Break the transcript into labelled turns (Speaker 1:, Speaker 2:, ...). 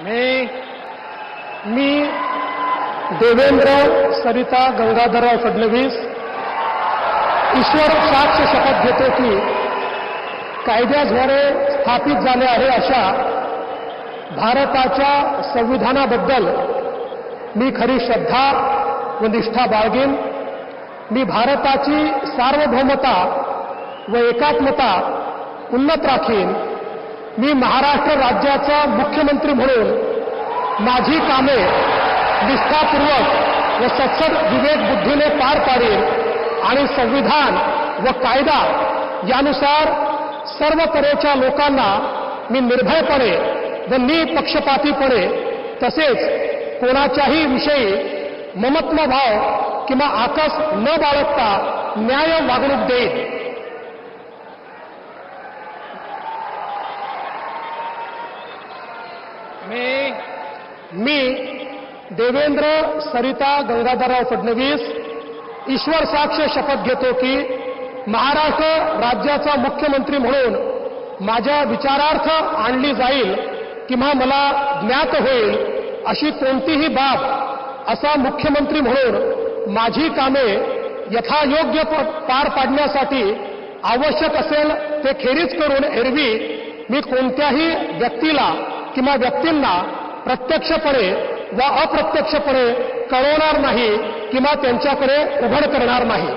Speaker 1: मी देवेंद्र सरिता गंगाधरराव फडणवीस ईश्वर साक्ष शपथ घेतो की कायद्याद्वारे स्थापित झाले आहे अशा भारताच्या संविधानाबद्दल मी खरी श्रद्धा व निष्ठा बाळगेन। मी भारताची सार्वभौमता व एकात्मता उन्नत राखीन। मी महाराष्ट्र राज्याचा मुख्यमंत्री म्हणून माझी कामे निष्ठापूर्वक व सत्सद विवेक बुद्धीने पार पाडेन आणि संविधान व कायदा यानुसार सर्व तऱ्हेच्या लोकांना मी निर्भयपणे व निपक्षपातीपणे तसेच कोणाच्याही विषयी ममत्व भाव किंवा आकस न बाळगता न्याय वागणूक देईन। मी देवेंद्र सरिता गंगाधरराव फडणवीस ईश्वर साक्ष शपथ घेतो की महाराष्ट्र राज्याचा मुख्यमंत्री म्हणून माझ्या विचारार्थ आणली जाईल किंवा मला ज्ञात होईल अशी कोणतीही बाब असा मुख्यमंत्री म्हणून माझी कामे यथायोग्य पार पाडण्यासाठी आवश्यक असेल ते खेरीज करून एरवी मी कोणत्याही व्यक्तीला किंवा व्यक्तींना प्रत्यक्षपणे व अप्रत्यक्षपणे कळवणार नाही किंवा त्यांच्याकडे उघड करणार नाही।